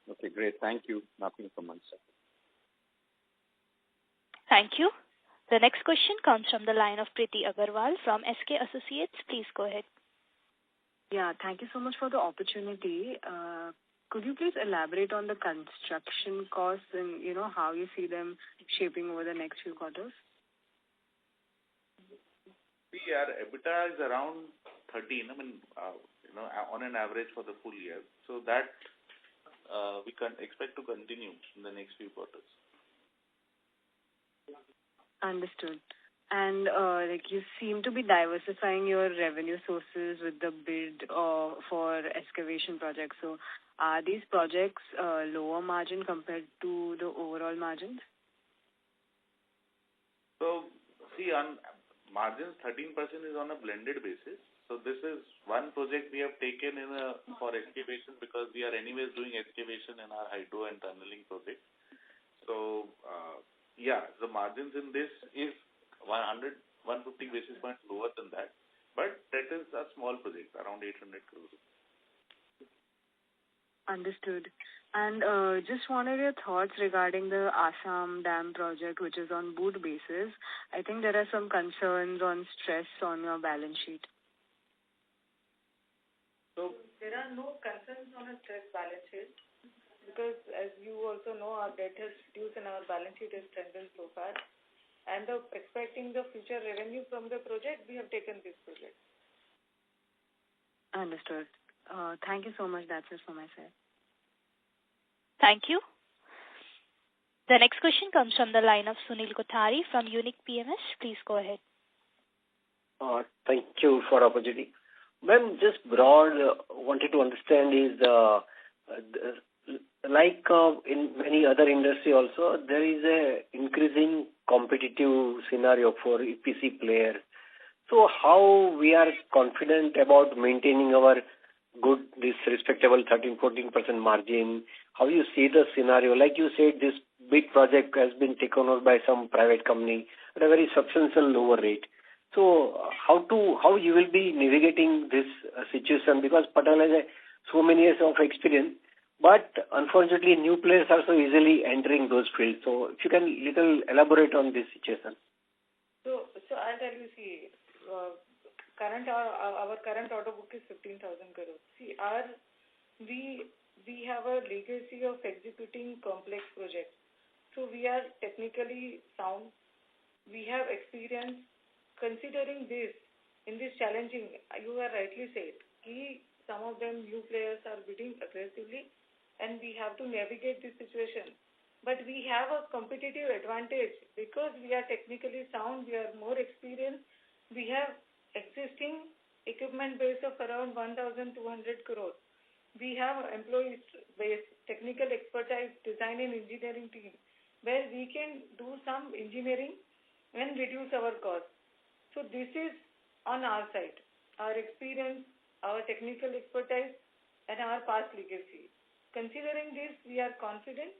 S7: Okay, great. Thank you. Nothing from my side.
S1: Thank you. The next question comes from the line of Preeti Agarwal from SK Associates. Please go ahead.
S12: Yeah, thank you so much for the opportunity. Could you please elaborate on the construction costs and, how you see them shaping over the next few quarters?
S4: See, our EBITDA is around 13, on an average for the full year. So that we can expect to continue in the next few quarters.
S12: Understood. And you seem to be diversifying your revenue sources with the bid for excavation projects. So are these projects lower margin compared to the overall margins?
S4: So see, on margins, 13% is on a blended basis. So this is one project we have taken for excavation because we are anyways doing excavation in our hydro and tunneling project. So the margins in this is 150 basis points lower than that. But that is a small project, around 800 crores.
S12: Understood. And just wanted your thoughts regarding the Assam Dam project, which is on boot basis. I think there are some concerns on stress on your balance sheet.
S3: So there are no concerns on a stress balance sheet because, as you also know, our debt has reduced and our balance sheet has strengthened so far. And expecting the future revenue from the project, we have taken this project.
S12: Understood. Thank you so much. That's it from my side.
S1: Thank you. The next question comes from the line of Sunil Kothari from Unique PMS. Please go ahead.
S13: Thank you for the opportunity. Ma'am, just broad, wanted to understand is, in many other industry also, there is a increasing competitive scenario for EPC player. So how we are confident about maintaining our this respectable 13-14% margin? How you see the scenario? Like you said, this big project has been taken over by some private company at a very substantial lower rate. So how you will be navigating this situation? Because Patel has so many years of experience, but unfortunately new players are so easily entering those fields. So if you can little elaborate on this situation.
S3: So I'll tell you, see, our current order book is 15,000 crores. See, we have a legacy of executing complex projects. So we are technically sound. We have experience. Considering this, in this challenging, you are rightly said, some of them new players are bidding aggressively, and we have to navigate this situation. But we have a competitive advantage because we are technically sound, we are more experienced, we have existing equipment base of around 1,200 crores. We have employees base, technical expertise, design and engineering team, where we can do some engineering and reduce our costs. So this is on our side, our experience, our technical expertise, and our past legacy. Considering this, we are confident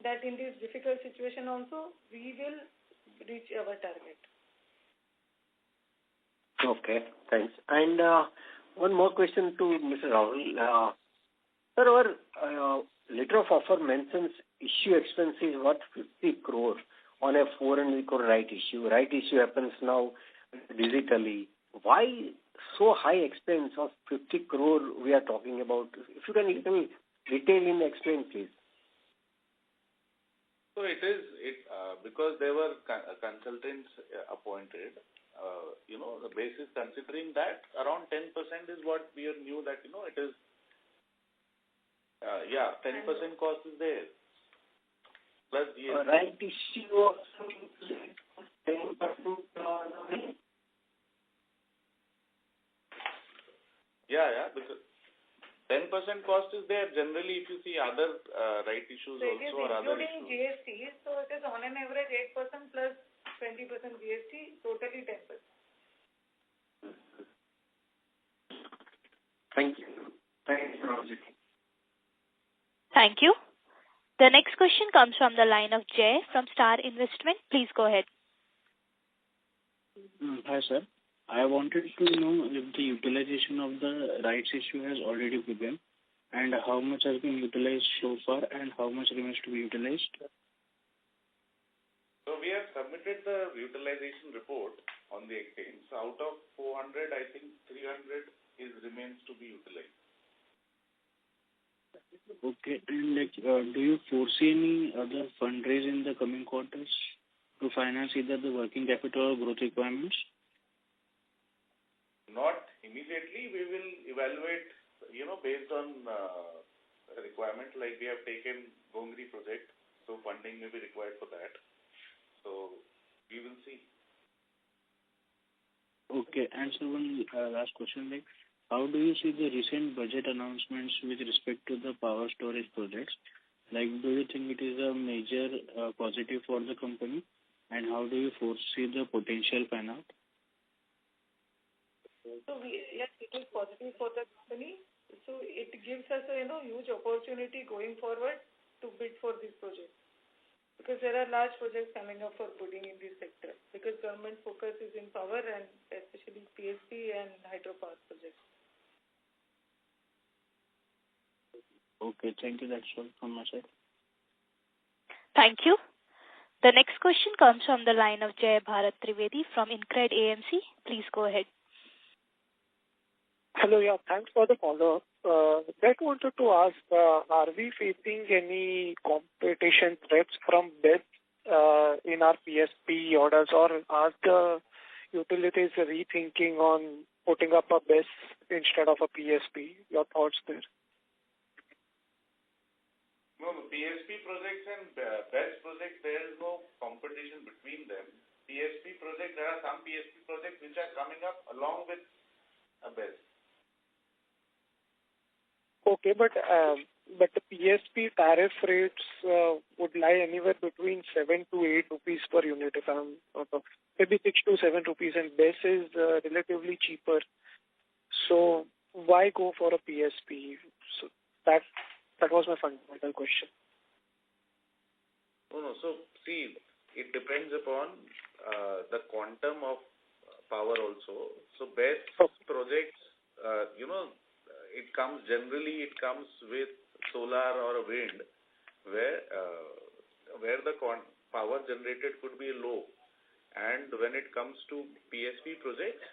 S3: that in this difficult situation also, we will reach our target.
S13: Okay, thanks. And one more question to Mr. Rahul. Sir, our letter of offer mentions issue expenses worth 50 crore on a 400 crore right issue. Right issue happens now digitally. Why so high expense of 50 crore we are talking about? If you can little detail in explain, please.
S4: So it is because there were consultants appointed. The basis considering that around 10% is what we knew that it is. 10% cost is there. Plus GST.
S13: Right issue also 10%.
S4: Yeah, because 10% cost is there. Generally, if you see other right issues
S3: so
S4: also or other issues.
S3: including GST, so it is on an average 8% plus 20% GST, totally 10%.
S13: Thank you. Thanks, Rohit.
S1: Thank you. The next question comes from the line of Jay from Star Investment. Please go ahead.
S14: Hi, sir. I wanted to know if the utilization of the rights issue has already begun and how much has been utilized so far and how much remains to be utilized.
S4: So we have submitted the utilization report on the exchange. So out of 400, I think 300 remains to be utilized.
S14: Okay. And do you foresee any other fundraise in the coming quarters to finance either the working capital or growth requirements?
S4: Not immediately. We will evaluate, based on requirement. Like we have taken Gongri project, so funding may be required for that. So we will see.
S14: Okay. And so one last question, how do you see the recent budget announcements with respect to the power storage projects? Do you think it is a major positive for the company? And how do you foresee the potential pan out?
S3: So yes, it is positive for the company. So it gives us a huge opportunity going forward to bid for this project. Because there are large projects coming up for bidding in this sector. Because government focus is in power and especially PSP and hydropower projects.
S14: Okay, thank you. That's all from my side.
S1: Thank you. The next question comes from the line of Jay Bharat Trivedi from InCred AMC. Please go ahead.
S10: Hello, yeah, thanks for the follow-up. That wanted to ask, are we facing any competition threats from BESS in our PSP orders, or are the utilities rethinking on putting up a BESS instead of a PSP? Your thoughts there?
S4: No, the PSP projects and BESS projects, there is no competition between them. PSP project, there are some PSP projects which are coming up along with a BESS.
S10: Okay, but the PSP tariff rates would lie anywhere between 7 to 8 rupees per unit, if I'm maybe 6 to 7 rupees, and BESS is relatively cheaper. So why go for a PSP? So that was my fundamental question.
S4: No. So see, it depends upon the quantum of power also. So BESS projects, it comes with solar or a wind, where the power generated could be low. And when it comes to PSP projects,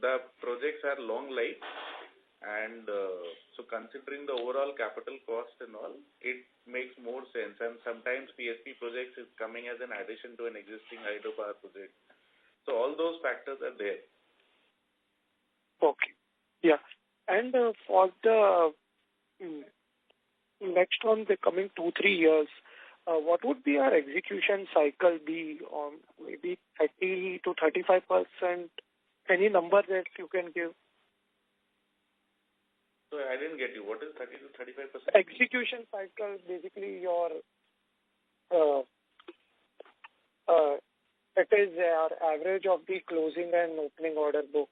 S4: the projects are long life. And so considering the overall capital cost and all, it makes more sense. And sometimes PSP projects is coming as an addition to an existing hydropower project. So all those factors are there.
S10: Okay. Yeah. And for the next one, the coming 2-3 years, what would be our execution cycle be on maybe 30 to 35%? Any number that you can give?
S4: So I didn't get you. What is 30 to 35%?
S10: Execution cycle, basically your, it is our average of the closing and opening order book.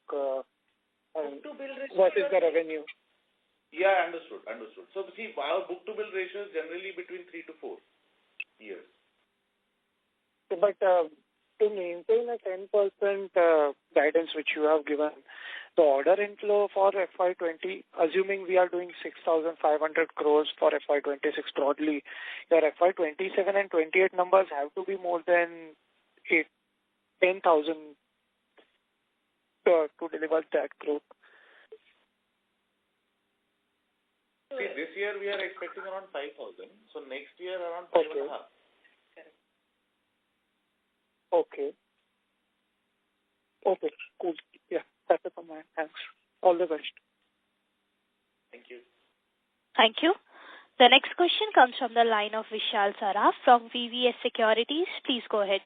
S10: What is the revenue?
S4: Yeah, understood. So see, our book-to-bill ratio is generally between 3 to 4 years.
S10: But to maintain a 10% guidance which you have given, the order inflow for FY20, assuming we are doing 6,500 crores for FY26 broadly, your FY27 and 28 numbers have to be more than 10,000 to deliver that growth.
S4: See, this year we are expecting around 5,000. So next year around 5,500.
S10: Okay. Okay, cool. Yeah, that's it from my end. Thanks. All the best.
S4: Thank you.
S1: Thank you. The next question comes from the line of Vishal Saraf from VVS Securities. Please go ahead.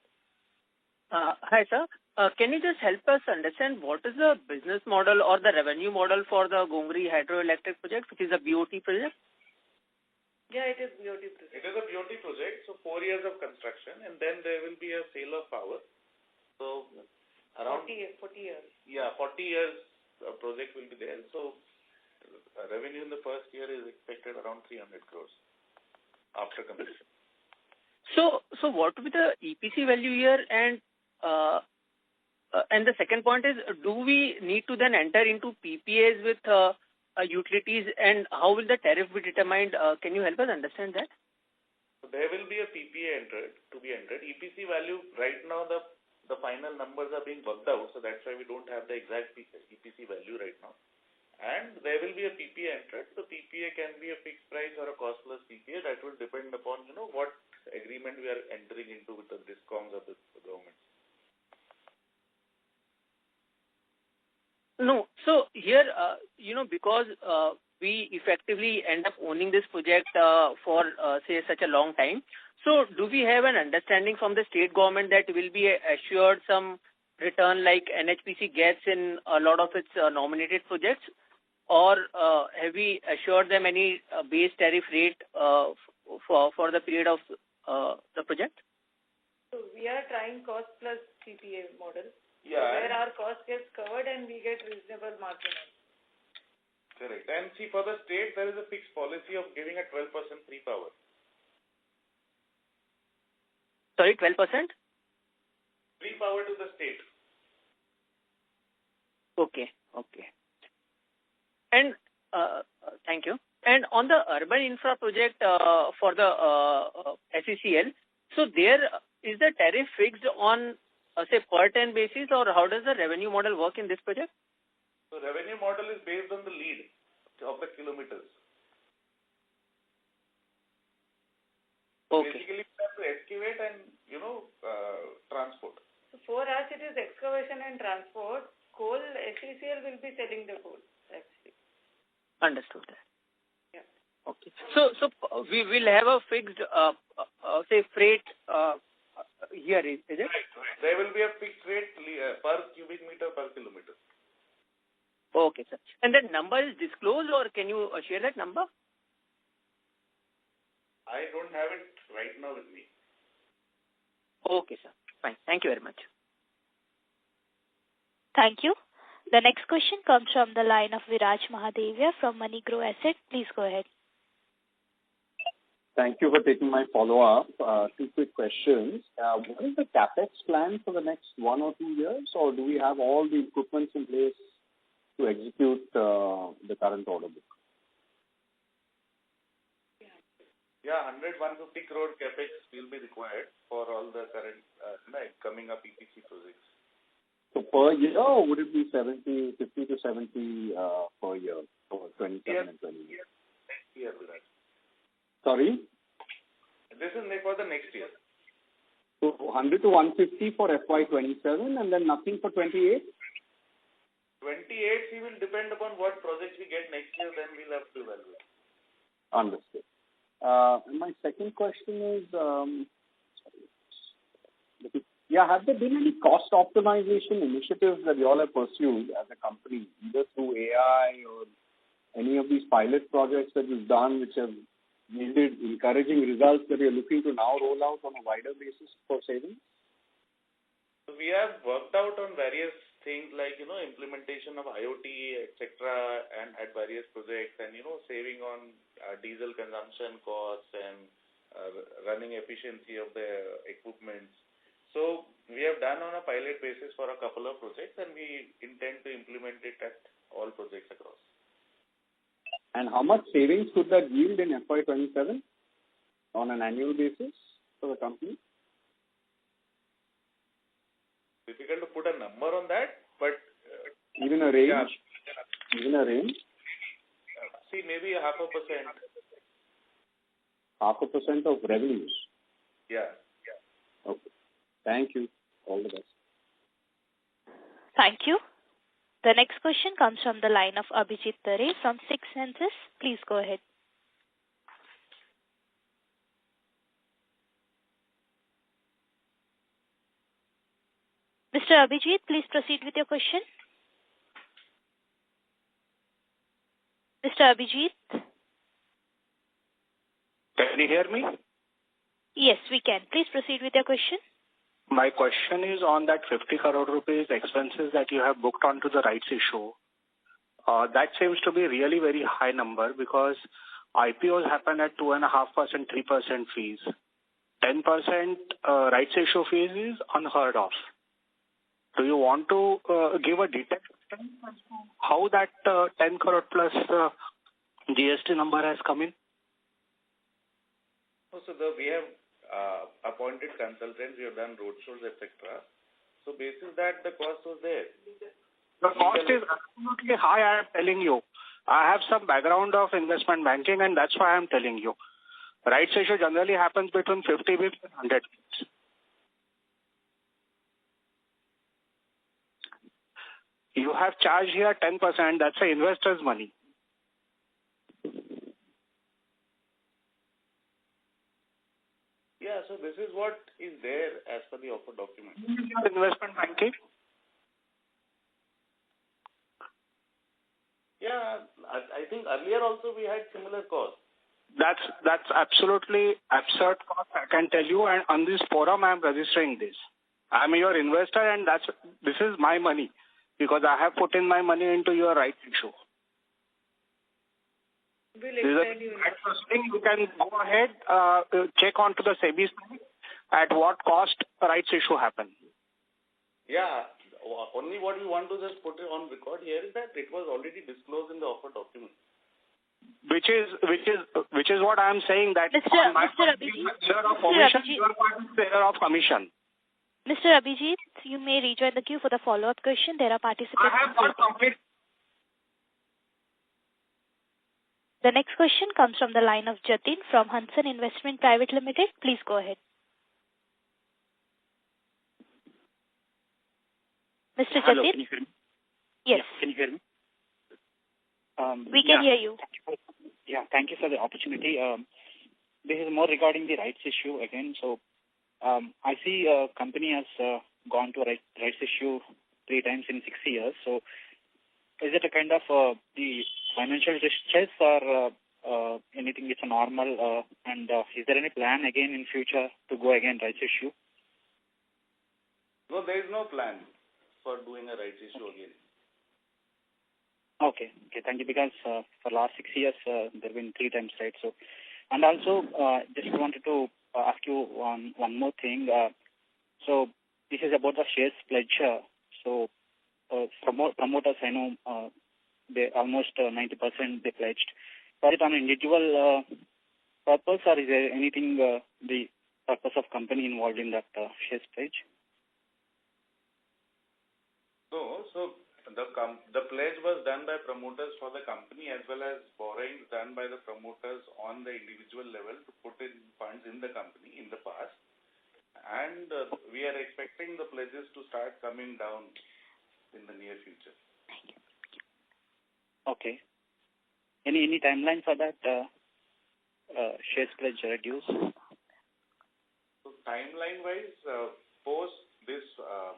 S15: Hi, sir. Can you just help us understand what is the business model or the revenue model for the Gongri hydroelectric project, which is a BOT project?
S3: Yeah, it is BOT project.
S4: It is a BOT project, so 4 years of construction, and then there will be a sale of power. So Around
S3: 40 years.
S4: Yeah, 40 years project will be there. So revenue in the first year is expected around 300 crores after completion.
S15: So what would be the EPC value here? And the second point is, do we need to then enter into PPAs with utilities, and how will the tariff be determined? Can you help us understand that?
S4: So there will be a PPA to be entered. EPC value right now, the final numbers are being worked out, so that's why we don't have the exact EPC value right now. And there will be a PPA entered. The PPA can be a fixed price or a cost plus PPA. That will depend upon what agreement we are entering into with the DISCOMs or the government.
S15: No. So here, because we effectively end up owning this project for, say, such a long time. So do we have an understanding from the state government that will be assured some return like NHPC gets in a lot of its nominated projects? Or have we assured them any base tariff rate for the period of the project?
S3: So we are trying cost plus PPA model.
S4: Yeah.
S3: So where our cost gets covered and we get reasonable margin.
S4: Correct. And see, for the state, there is a fixed policy of giving a 12% free power.
S15: Sorry, 12%?
S4: Free power to the state.
S15: Okay. And thank you. And on the urban infra project for the SECL, so there is the tariff fixed on say per ton basis, or how does the revenue model work in this project?
S4: So revenue model is based on the lead of the kilometers.
S15: Okay.
S4: Basically, we have to excavate and transport.
S3: So for us, it is excavation and transport. Coal, SECL will be selling the coal. Actually.
S15: Understood that.
S3: Yeah.
S15: Okay. So we will have a fixed, say, freight here, is it?
S4: Right. There will be a fixed rate per cubic meter per kilometer.
S15: Okay, sir. And that number is disclosed, or can you share that number?
S4: I don't have it right now with me.
S15: Okay, sir. Fine. Thank you very much.
S1: Thank you. The next question comes from the line of Viraj Mahadevia from MoneyGrow Asset. Please go ahead.
S7: Thank you for taking my follow-up. Two quick questions. What is the capex plan for the next 1 or 2 years, or do we have all the equipment in place to execute the current order book?
S4: Yeah, 100-150 crore capex will be required for all the current coming up EPC projects.
S7: So per year, or would it be 50 to 70 per year for 27 and 28?
S4: Next year, Viraj.
S7: Sorry?
S4: This is for the next year.
S7: So 100 to 150 for FY27 and then nothing for 28?
S4: 28, will depend upon what projects we get next year, then we'll have to evaluate.
S7: Understood. My second question is, have there been any cost optimization initiatives that you all have pursued as a company, either through AI or any of these pilot projects that you've done which have yielded encouraging results that you're looking to now roll out on a wider basis for savings?
S4: So we have worked out on various things like, implementation of IoT, etc., and at various projects, and, saving on diesel consumption costs and running efficiency of the equipment. So we have done on a pilot basis for a couple of projects, and we intend to implement it at all projects across.
S7: And how much savings could that yield in FY27 on an annual basis for the company?
S4: Difficult to put a number on that, but
S7: even a range.
S4: Yeah.
S7: Even a range.
S4: See, maybe 0.5%.
S7: 0.5% of revenues.
S4: Yeah.
S7: Okay. Thank you. All the best.
S1: Thank you. The next question comes from the line of Abhijit Tare from Sixth Senses. Please go ahead. Mr. Abhijit, please proceed with your question. Mr. Abhijit?
S16: Can you hear me?
S1: Yes, we can. Please proceed with your question.
S10: My question is on that 50 crore rupees expenses that you have booked onto the rights issue. That seems to be really very high number because IPOs happen at 2.5%, 3% fees. 10% rights issue fees is unheard of. Do you want to give a detail how that 10 crore plus GST number has come in?
S4: So we have appointed consultants, we have done roadshows, etc. So basis that the cost was there.
S10: The cost is absolutely high, I am telling you. I have some background of investment banking and that's why I am telling you. Rights issue generally happens between 50 bps and 100 bps. You have charged here 10%, that's the investor's money.
S4: Yeah, so this is what is there as per the offer document.
S10: Investment banking?
S4: Yeah, I think earlier also we had similar costs.
S10: That's absolutely absurd cost, I can tell you, and on this forum I am registering this. I am your investor and this is my money because I have put in my money into your rights issue.
S3: We'll explain you.
S10: You can go ahead, check onto the SEBI site at what cost rights issue happen.
S4: Yeah, only what we want to just put it on record here is that it was already disclosed in the offer document.
S10: Which is what I am saying that
S1: Mr.
S10: commission.
S1: Mr. Abhijit, you may rejoin the queue for the follow-up question. There are participants.
S10: I have not completed.
S1: The next question comes from the line of Jatin from Hanson Investment Private Limited. Please go ahead. Mr.
S16: Hello,
S1: Jatin?
S16: can you hear me?
S1: Yes.
S16: Yeah, can you hear me?
S1: We can hear you.
S16: Thank you for the opportunity. This is more regarding the rights issue again. So, I see a company has gone to a rights issue 3 times in 6 years. So, is it a kind of the financial distress or anything? It's a normal? And is there any plan again in future to go again rights issue?
S4: No, there is no plan for doing a rights issue again.
S16: Okay, thank you. Because for last 6 years there have been 3 times, right? So, and also just wanted to ask you one more thing. So this is about the shares pledge. So promoters, I know they almost 90% they pledged. Was it on an individual purpose, or is there anything the purpose of company involved in that shares pledge?
S4: No, so the pledge was done by promoters for the company as well as borrowings done by the promoters on the individual level to put in funds in the company in the past. And we are expecting the pledges to start coming down in the near future.
S16: Okay. Any timeline for that shares pledge reduce?
S4: So timeline-wise, post this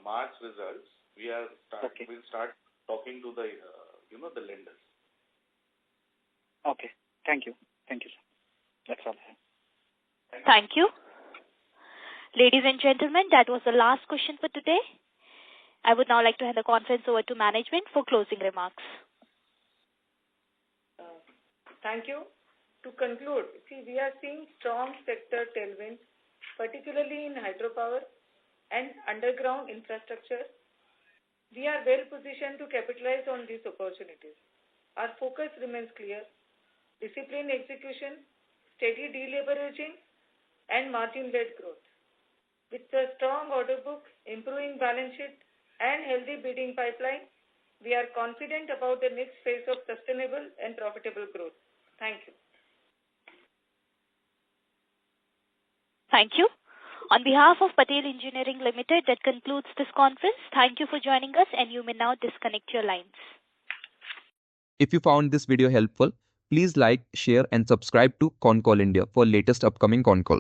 S4: March results, we'll start talking to the the lenders.
S16: Okay. Thank you, sir. That's all.
S1: Thank you. Ladies and gentlemen, that was the last question for today. I would now like to hand the conference over to management for closing remarks.
S3: Thank you. To conclude, we are seeing strong sector tailwinds, particularly in hydropower and underground infrastructure. We are well positioned to capitalize on these opportunities. Our focus remains clear: disciplined execution, steady deleveraging, and margin-led growth. With a strong order book, improving balance sheet, and healthy bidding pipeline, we are confident about the next phase of sustainable and profitable growth. Thank you.
S1: Thank you. On behalf of Patel Engineering Limited, that concludes this conference. Thank you for joining us, and you may now disconnect your lines.
S17: If you found this video helpful, please like, share and subscribe to Concall India for latest upcoming Concall.